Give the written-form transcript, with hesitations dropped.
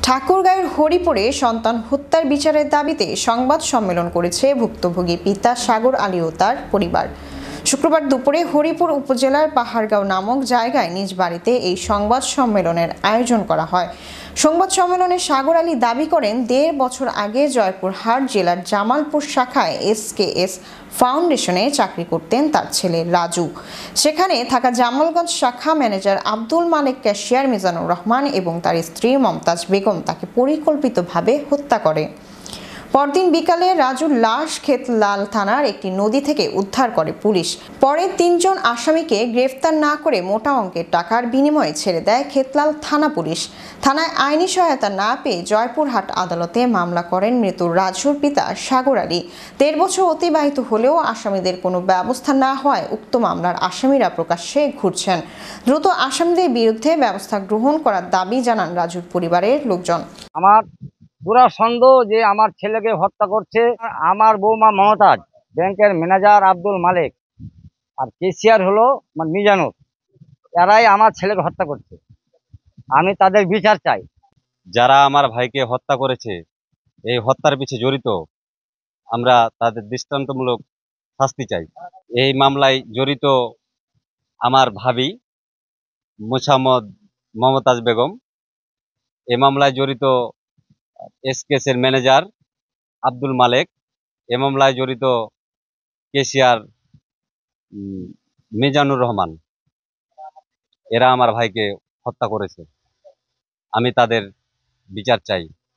ঠাকুরগাঁয়ের হরিপুরে সন্তান হত্যার বিচারের দাবিতে সংবাদ সম্মেলন করেছে ভুক্তভোগী পিতা সাগর আলী ও তার পরিবার। শুক্রবার দুপুরে হরিপুর উপজেলার পাহাড়গাঁও নামক জায়গায় নিজ বাড়িতে এই সংবাদ সম্মেলনের আয়োজন করা হয়। সংবাদ সম্মেলনে সাগর আলী দাবি করেন, ১.৫ বছর আগে জয়পুরহাট জেলার জামালপুর শাখায় SKS ফাউন্ডেশনে চাকরি করতেন তার ছেলে রাজু। সেখানে থাকা জামালগঞ্জ শাখা ম্যানেজার আব্দুল মালেক, ক্যাশিয়ার মিজানুর রহমান এবং তার স্ত্রী মমতাজ বেগম তাকে পরিকল্পিতভাবে হত্যা করে। পরদিন বিকালে রাজুর লাশ খেতলাল থানার একটি নদী থেকে উদ্ধার করে পুলিশ। পরে ৩ জন আসামিকে গ্রেফতার না করে মোটা অঙ্কের টাকার বিনিময়ে ছেড়ে দেয় খেতলাল থানা পুলিশ। থানায় আইনি সহায়তা না পেয়ে জয়পুরহাট আদালতে মামলা করেন মৃত রাজুর পিতা সাগর আলী। ১.৫ বছর অতিবাহিত হলেও আসামিদের কোনো ব্যবস্থা না হওয়ায় উক্ত মামলার আসামিরা প্রকাশ্যে ঘুরছেন। দ্রুত আসামিদের বিরুদ্ধে ব্যবস্থা গ্রহণ করার দাবি জানান রাজুর পরিবারের লোকজন। আমার পুরা সন্দেহ যে আমার ছেলেকে হত্যা করছে আমার বৌমা মমতাজ, ব্যাংকের ম্যানেজার আব্দুল মালেক, আর কেশিয়ার হলো মিজানুর। এরাই আমার ছেলেকে হত্যা করছে। আমি তাদের বিচার চাই। যারা আমার ভাইকে হত্যা করেছে, এই হত্যার পিছনে জড়িত, আমরা তাদের দৃষ্টান্তমূলক শাস্তি চাই। এই মামলায় জড়িত আমার ভাবি মোসাম্মদ মমতাজ বেগম, এই মামলায় জড়িত SKS এর ম্যানেজার আব্দুল মালেক, এ মামলায় জড়িত কেশিয়ার মিজানুর রহমান। এরা আমার ভাইকে হত্যা করেছে। আমি তাদের বিচার চাই।